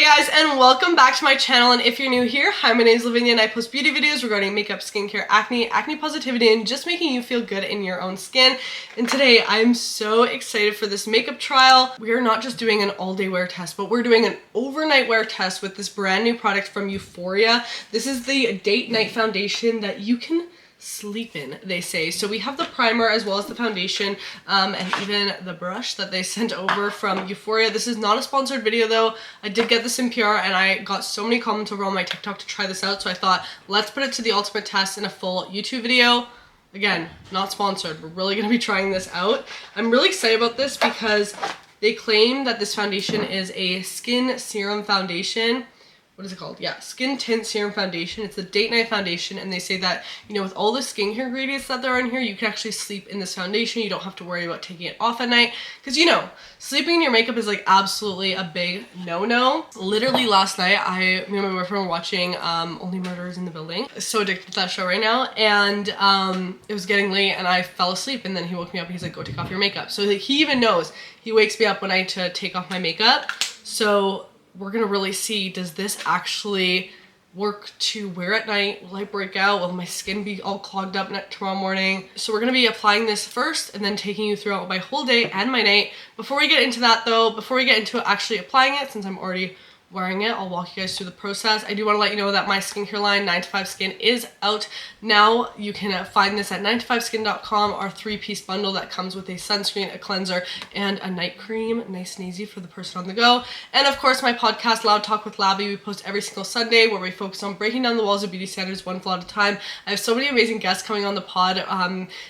Hey guys, and welcome back to my channel. And if you're new here, hi, my name is Lavinia and I post beauty videos regarding makeup, skincare, acne positivity, and just making you feel good in your own skin. And today I'm so excited for this makeup trial. We are not just doing an all-day wear test, but we're doing an overnight wear test with this brand new product from Youthforia. This is the date night foundation that you can sleep in, they say. So we have the primer as well as the foundation and even the brush that they sent over from Youthforia. This is not a sponsored video though. I did get this in PR and I got so many comments over on my TikTok to try this out, so I thought let's put it to the ultimate test in a full YouTube video. Again, not sponsored. We're really going to be trying this out. I'm really excited about this because they claim that this foundation is a skin serum foundation. What is it called? Yeah, skin tint serum foundation. It's a date night foundation, and they say that, you know, with all the skincare ingredients that there are in here, you can actually sleep in this foundation. You don't have to worry about taking it off at night, because, you know, sleeping in your makeup is like absolutely a big no-no. Literally last night, me and my boyfriend were watching Only Murders in the Building. So addicted to that show right now, and it was getting late and I fell asleep, and then he woke me up and he's like, go take off your makeup. So like, he even knows. He wakes me up when I to take off my makeup. So we're gonna really see, does this actually work to wear at night? Will I break out? Will my skin be all clogged up tomorrow morning? So we're gonna be applying this first and then taking you throughout my whole day and my night. Before we get into that though, before we get into actually applying it, since I'm already wearing it, I'll walk you guys through the process. I do want to let you know that my skincare line 9to5 Skin is out now. You can find this at 9to5skin.com, our 3-piece bundle that comes with a sunscreen, a cleanser, and a night cream, nice and easy for the person on the go. And of course my podcast Loud Talk with Labby, we post every single Sunday where we focus on breaking down the walls of beauty standards one flaw at a time. I have so many amazing guests coming on the pod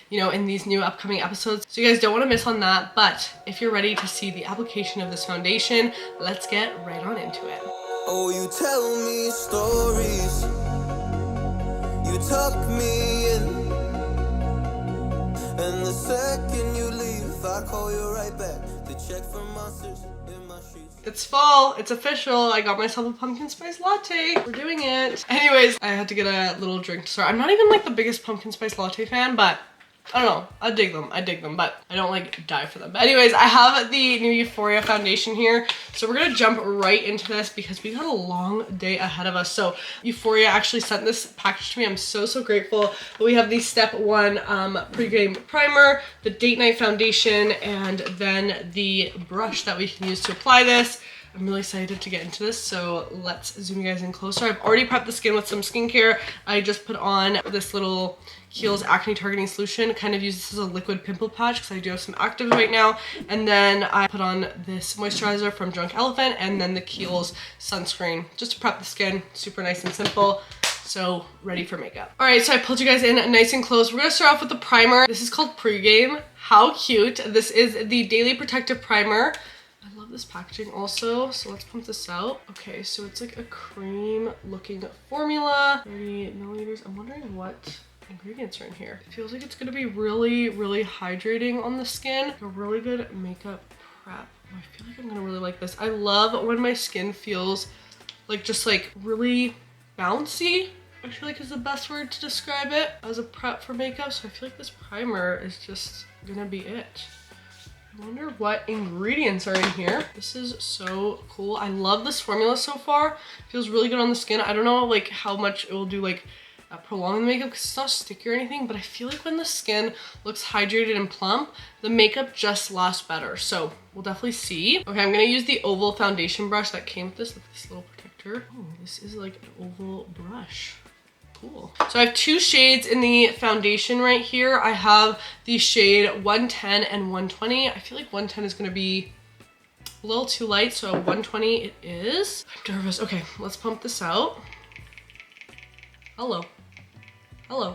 you know, in these new upcoming episodes, so you guys don't want to miss on that. But if you're ready to see the application of this foundation, let's get right on into it. Oh, you tell me stories, you tuck me in, and the second you leave, I call you right back to check for monsters in my sheets. It's fall, it's official. I got myself a pumpkin spice latte. We're doing it. Anyways, I had to get a little drink to start. I'm not even like the biggest pumpkin spice latte fan, but I don't know, I dig them, but I don't like die for them. But anyways, I have the new Youthforia foundation here, so we're gonna jump right into this because we got a long day ahead of us. So Youthforia actually sent this package to me. I'm so grateful. But we have the step 1 pre-game primer, the date night foundation, and then the brush that we can use to apply this. I'm really excited to get into this, so let's zoom you guys in closer. I've already prepped the skin with some skincare. I just put on this little Kiehl's acne targeting solution. Kind of use this as a liquid pimple patch because I do have some active right now. And then I put on this moisturizer from Drunk Elephant, and then the Kiehl's sunscreen just to prep the skin. Super nice and simple. So ready for makeup. All right, so I pulled you guys in nice and close. We're gonna start off with the primer. This is called Pregame. How cute. This is the Daily Protective Primer. I love this packaging also, so let's pump this out. Okay, so it's like a cream looking formula, 30 milliliters. I'm wondering what ingredients are in here. It feels like it's gonna be really hydrating on the skin. A really good makeup prep. I feel like I'm gonna really like this. I love when my skin feels like just like really bouncy. I feel like is the best word to describe it as a prep for makeup. So I feel like this primer is just gonna be it. I wonder what ingredients are in here. This is so cool. I love this formula so far. Feels really good on the skin. I don't know like how much it will do like prolonging the makeup because it's not sticky or anything, but I feel like when the skin looks hydrated and plump, the makeup just lasts better. So we'll definitely see. Okay, I'm gonna use the oval foundation brush that came with this little protector. Oh, this is like an oval brush. Cool. So I have 2 shades in the foundation right here. I have the shade 110 and 120. I feel like 110 is gonna be a little too light, so 120 it is. I'm nervous. Okay, let's pump this out. Hello. Hello.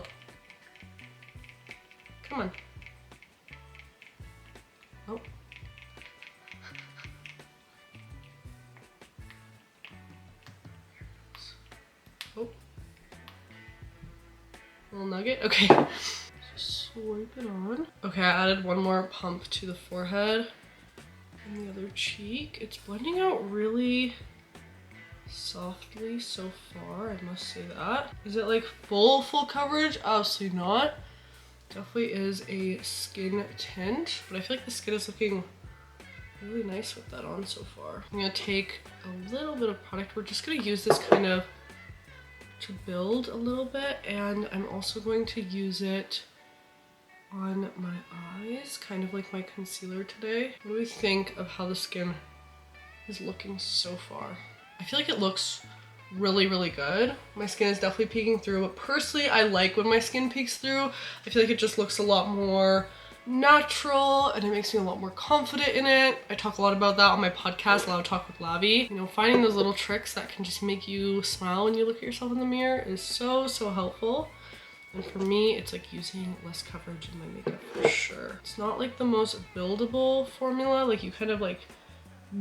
Come on. Oh. Oh. Little nugget. Okay. Just swipe it on. Okay, I added one more pump to the forehead and the other cheek. It's blending out really softly so far, I must say that. Is it like full coverage? Absolutely not. Definitely is a skin tint, but I feel like the skin is looking really nice with that on so far. I'm gonna take a little bit of product. We're just gonna use this kind of to build a little bit, and I'm also going to use it on my eyes, kind of like my concealer today. What do we think of how the skin is looking so far? I feel like it looks really, really good. My skin is definitely peeking through, but personally I like when my skin peeks through. I feel like it just looks a lot more natural and it makes me a lot more confident in it. I talk a lot about that on my podcast, Loud Talk with Lavi. You know, finding those little tricks that can just make you smile when you look at yourself in the mirror is so, so helpful. And for me, it's like using less coverage in my makeup for sure. It's not like the most buildable formula, like you kind of like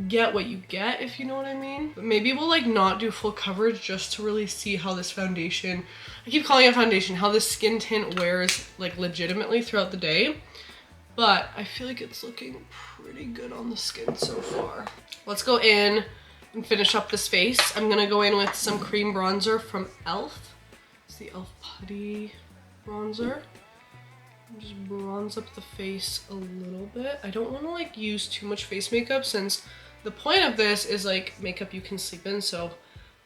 get what you get, if you know what I mean. But maybe we'll like not do full coverage just to really see how this foundation, I keep calling it foundation, how this skin tint wears like legitimately throughout the day. But I feel like it's looking pretty good on the skin so far. Let's go in and finish up this face. I'm gonna go in with some cream bronzer from e.l.f. It's the e.l.f. Putty bronzer. And just bronze up the face a little bit. I don't want to like use too much face makeup since the point of this is like makeup you can sleep in, so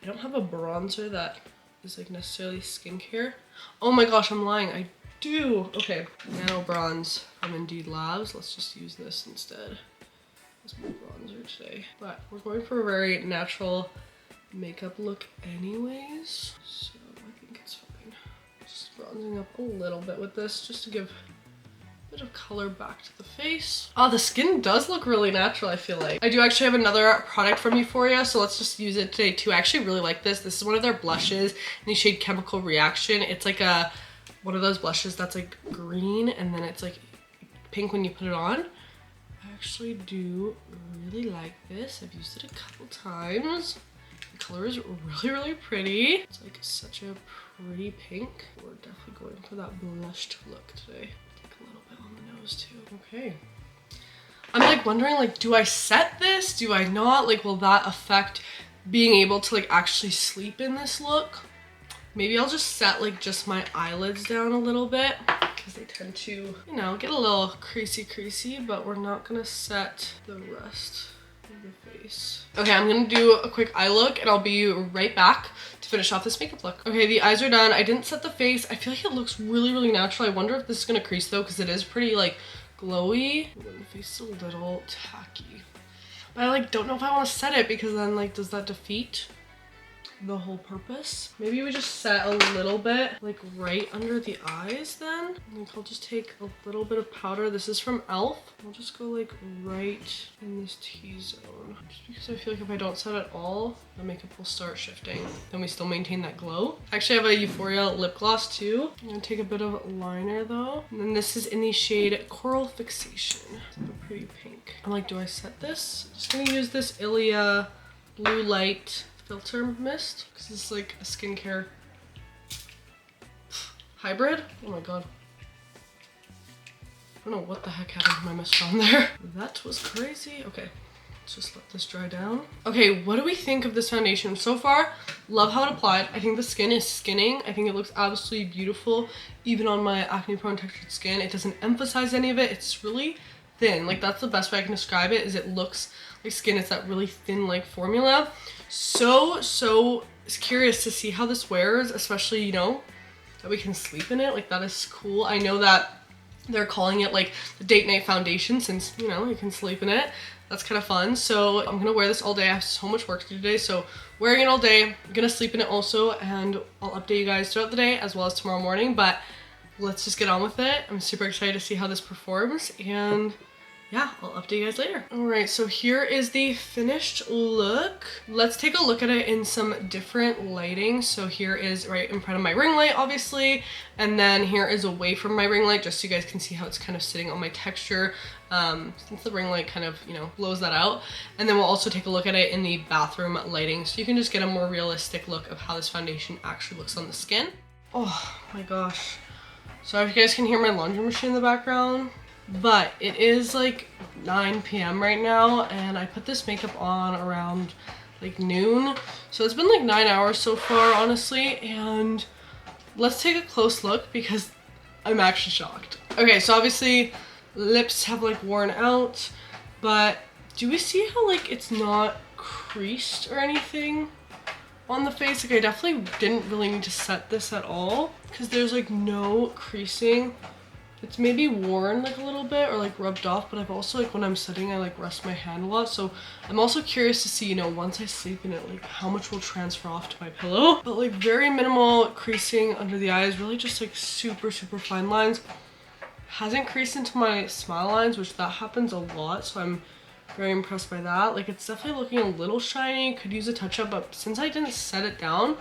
I don't have a bronzer that is like necessarily skincare. Oh my gosh, I'm lying. I do. Okay, Nano Bronze from Indeed Labs. Let's just use this instead as my bronzer today. But we're going for a very natural makeup look anyways, so I think it's fine. Just bronzing up a little bit with this just to give a bit of color back to the face. Oh, the skin does look really natural, I feel like. I do actually have another product from Youthforia, so let's just use it today too. I actually really like this. This is one of their blushes in the shade Chemical Reaction. It's like one of those blushes that's like green and then it's like pink when you put it on. I actually do really like this. I've used it a couple times. The color is really, really pretty. It's like such a pretty pink. We're definitely going for that blushed look today. Take a little bit on the nose too. Okay. I'm like wondering, like, do I set this? Do I not? Like, will that affect being able to like actually sleep in this look? Maybe I'll just set like just my eyelids down a little bit because they tend to, you know, get a little creasy, but we're not gonna set the rest of the face. Okay, I'm gonna do a quick eye look and I'll be right back to finish off this makeup look. Okay, the eyes are done. I didn't set the face. I feel like it looks really, really natural. I wonder if this is gonna crease though because it is pretty like glowy. And then the face is a little tacky. But I like don't know if I want to set it because then like does that defeat the whole purpose? Maybe we just set a little bit like right under the eyes then. Like I'll just take a little bit of powder. This is from e.l.f. I'll just go like right in this T-zone. Just because I feel like if I don't set it all, the makeup will start shifting. Then we still maintain that glow. I actually have a Youthforia lip gloss too. I'm gonna take a bit of liner though. And then this is in the shade Coral Fixation. It's like a pretty pink. I'm like, do I set this? I'm just gonna use this Ilia Blue Light Filter Mist because this is like a skincare hybrid. Oh my god. I don't know what the heck happened to my mist on there. That was crazy. Okay, let's just let this dry down. Okay, what do we think of this foundation? So far, love how it applied. I think the skin is skinning. I think it looks absolutely beautiful even on my acne prone textured skin. It doesn't emphasize any of it. It's really thin. Like that's the best way I can describe it, is it looks like skin. It's that really thin like formula. So curious to see how this wears, especially, you know, that we can sleep in it. Like that is cool. I know that they're calling it like the date night foundation since, you know, you can sleep in it. That's kind of fun. So I'm gonna wear this all day. I have so much work to do today, so wearing it all day. I'm gonna sleep in it also, and I'll update you guys throughout the day as well as tomorrow morning, but let's just get on with it. I'm super excited to see how this performs, and yeah, I'll update you guys later. All right, so here is the finished look. Let's take a look at it in some different lighting. So here is right in front of my ring light, obviously, and then here is away from my ring light, just so you guys can see how it's kind of sitting on my texture, since the ring light kind of, you know, blows that out. And then we'll also take a look at it in the bathroom lighting, so you can just get a more realistic look of how this foundation actually looks on the skin. Oh my gosh. Sorry if you guys can hear my laundry machine in the background. But it is like 9 p.m. right now, and I put this makeup on around like noon. So it's been like 9 hours so far, honestly, and let's take a close look because I'm actually shocked. Okay, so obviously lips have like worn out, but Do we see how like it's not creased or anything on the face? Like I definitely didn't really need to set this at all because there's like no creasing. It's maybe worn like a little bit or like rubbed off, but I've also like when I'm setting I like rest my hand a lot, so I'm also curious to see, you know, once I sleep in it, like how much will transfer off to my pillow. But like very minimal creasing under the eyes, really just like super fine lines. Hasn't creased into my smile lines, which that happens a lot, so I'm very impressed by that. Like it's definitely looking a little shiny, could use a touch up, but since I didn't set it down,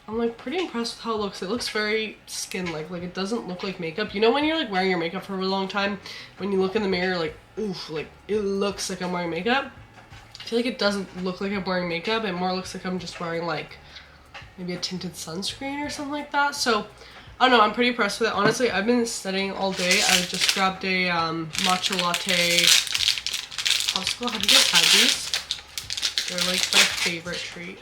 I'm like pretty impressed with how it looks. It looks very skin-like. Like it doesn't look like makeup. You know when you're like wearing your makeup for a really long time, when you look in the mirror like, oof, like it looks like I'm wearing makeup. I feel like it doesn't look like I'm wearing makeup. It more looks like I'm just wearing like maybe a tinted sunscreen or something like that. So I don't know, I'm pretty impressed with it. Honestly, I've been studying all day. I just grabbed a matcha latte popsicle. Have you guys had these? They're like my favorite treat.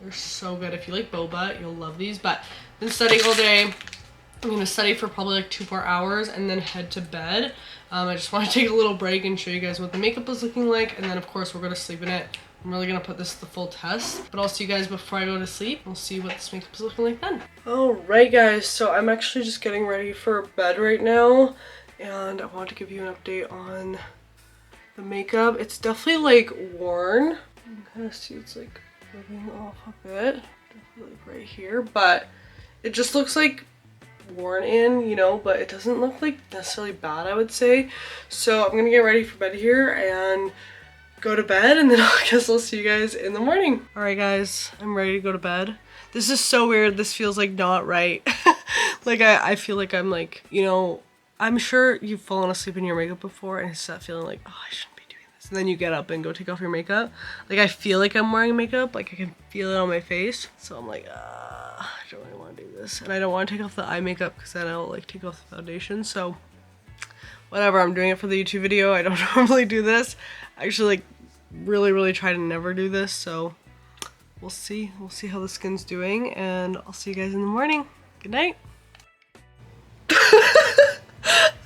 They're so good. If you like boba, you'll love these. But I've been studying all day. I'm going to study for probably like 2-4 hours and then head to bed. I just want to take a little break and show you guys what the makeup is looking like. And then of course we're going to sleep in it. I'm really going to put this to the full test. But I'll see you guys before I go to sleep. We'll see what this makeup is looking like then. Alright guys, so I'm actually just getting ready for bed right now. And I want to give you an update on the makeup. It's definitely like worn. You can kind of see it's like rubbing off a bit, definitely like right here, but it just looks like worn in, you know, but it doesn't look like necessarily bad, I would say. So I'm gonna get ready for bed here and go to bed, and then I guess I'll see you guys in the morning. All right guys, I'm ready to go to bed. This is so weird. This feels like not right. Like I feel like I'm like, you know, I'm sure you've fallen asleep in your makeup before and it's that feeling like, oh, I shouldn't be doing this. And then you get up and go take off your makeup. Like I feel like I'm wearing makeup, like I can feel it on my face. So I'm like, I don't really want to do this. And I don't want to take off the eye makeup because then I'll like take off the foundation. So whatever, I'm doing it for the YouTube video. I don't normally do this. I actually like really try to never do this. So we'll see how the skin's doing, and I'll see you guys in the morning. Good night.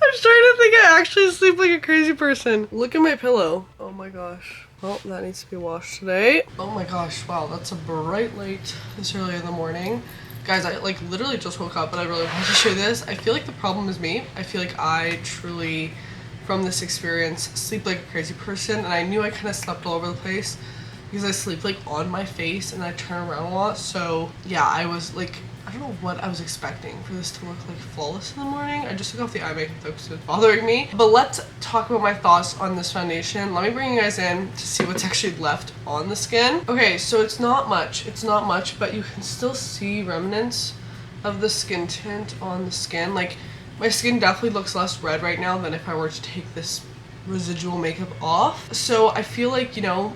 I'm starting to think I actually sleep like a crazy person. Look at my pillow. Oh my gosh. Well, that needs to be washed today. Oh my gosh, wow, that's a bright light this early in the morning. Guys, I like literally just woke up, but I really wanted to show you this. I feel like the problem is me. I feel like I truly, from this experience, sleep like a crazy person, and I knew I kind of slept all over the place because I sleep like on my face and I turn around a lot. So yeah, I was like, I don't know what I was expecting for this to look like flawless in the morning. I just took off the eye makeup though because it was bothering me. But let's talk about my thoughts on this foundation. Let me bring you guys in to see what's actually left on the skin. Okay, so it's not much, but you can still see remnants of the skin tint on the skin. Like my skin definitely looks less red right now than if I were to take this residual makeup off. So I feel like, you know,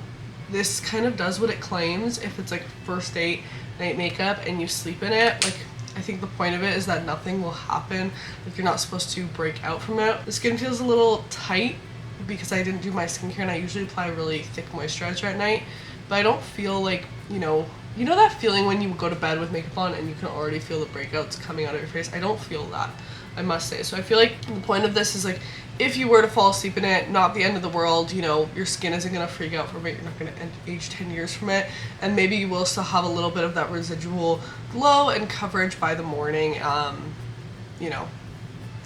this kind of does what it claims. If it's like first date night makeup and you sleep in it, like I think the point of it is that nothing will happen. Like you're not supposed to break out from it. The skin feels a little tight because I didn't do my skincare, and I usually apply really thick moisturizer at night, but I don't feel like, you know that feeling when you go to bed with makeup on and you can already feel the breakouts coming out of your face? I don't feel that, I must say. So I feel like the point of this is like, if you were to fall asleep in it, not the end of the world, you know, your skin isn't gonna freak out from it, you're not gonna age 10 years from it, and maybe you will still have a little bit of that residual glow and coverage by the morning. You know,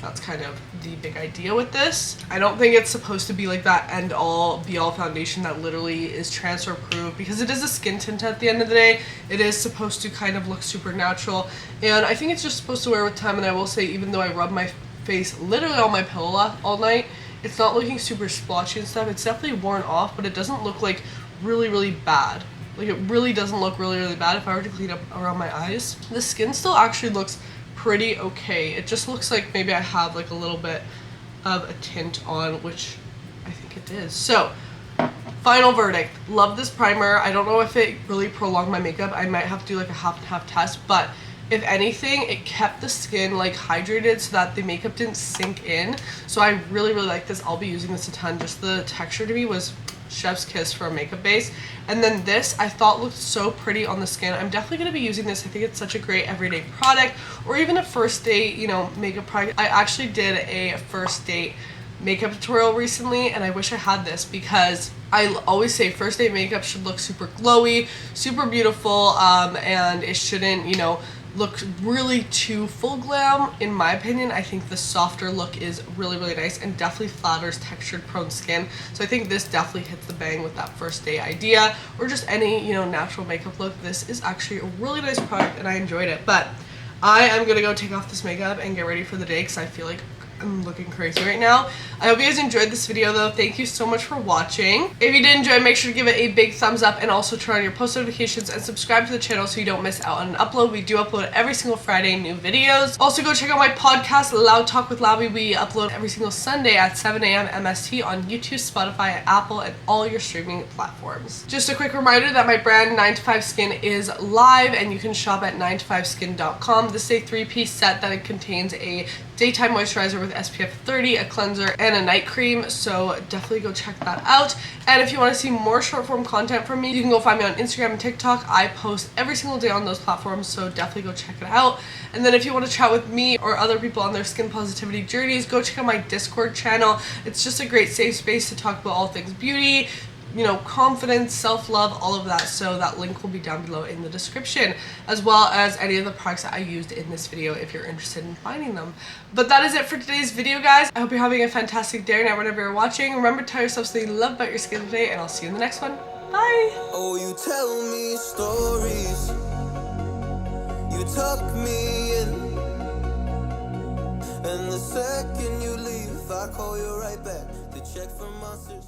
that's kind of the big idea with this. I don't think it's supposed to be like that end all be all foundation that literally is transfer proof, because it is a skin tint at the end of the day. It is supposed to kind of look super natural, and I think it's just supposed to wear with time. And I will say, even though I rub my face literally on my pillow all night, it's not looking super splotchy and stuff. It's definitely worn off, but it doesn't look like really bad. Like it really doesn't look really bad. If I were to clean up around my eyes, the skin still actually looks pretty okay. It just looks like maybe I have like a little bit of a tint on, which I think it is. So final verdict, love this primer. I don't know if it really prolonged my makeup. I might have to do like a half and half test, but if anything, it kept the skin like hydrated so that the makeup didn't sink in. So I really like this. I'll be using this a ton. Just the texture to me was chef's kiss for a makeup base. And then this I thought looked so pretty on the skin. I'm definitely going to be using this. I think it's such a great everyday product, or even a first date, you know, makeup product. I actually did a first date makeup tutorial recently, and I wish I had this because I always say first day makeup should look super glowy, super beautiful, and it shouldn't, you know, look really too full glam. In my opinion, I think the softer look is really, really nice and definitely flatters textured prone skin. So I think this definitely hits the bang with that first day idea, or just any, you know, natural makeup look. This is actually a really nice product and I enjoyed it. But I am gonna go take off this makeup and get ready for the day because I feel like I'm looking crazy right now. I hope you guys enjoyed this video though. Thank you so much for watching. If you did enjoy, make sure to give it a big thumbs up and also turn on your post notifications and subscribe to the channel so you don't miss out on an upload. We do upload every single Friday new videos. Also go check out my podcast, Loud Talk with Labby. We upload every single Sunday at 7 a.m. MST on YouTube, Spotify, Apple, and all your streaming platforms. Just a quick reminder that my brand 9 to 5 Skin is live and you can shop at 9to5skin.com. This is a 3-piece set that it contains a daytime moisturizer with SPF 30, a cleanser, and a night cream, so definitely go check that out. And if you want to see more short form content from me, you can go find me on Instagram and TikTok. I post every single day on those platforms, so definitely go check it out. And then if you want to chat with me or other people on their skin positivity journeys, go check out my Discord channel. It's just a great safe space to talk about all things beauty, you know, confidence, self-love, all of that. So that link will be down below in the description, as well as any of the products that I used in this video if you're interested in finding them. But that is it for today's video, guys. I hope you're having a fantastic day or night whenever you're watching. Remember to tell yourself something you love about your skin today, and I'll see you in the next one. Bye! Oh, you tell me stories, you tuck me in, and the second you leave, I call you right back to check for monsters.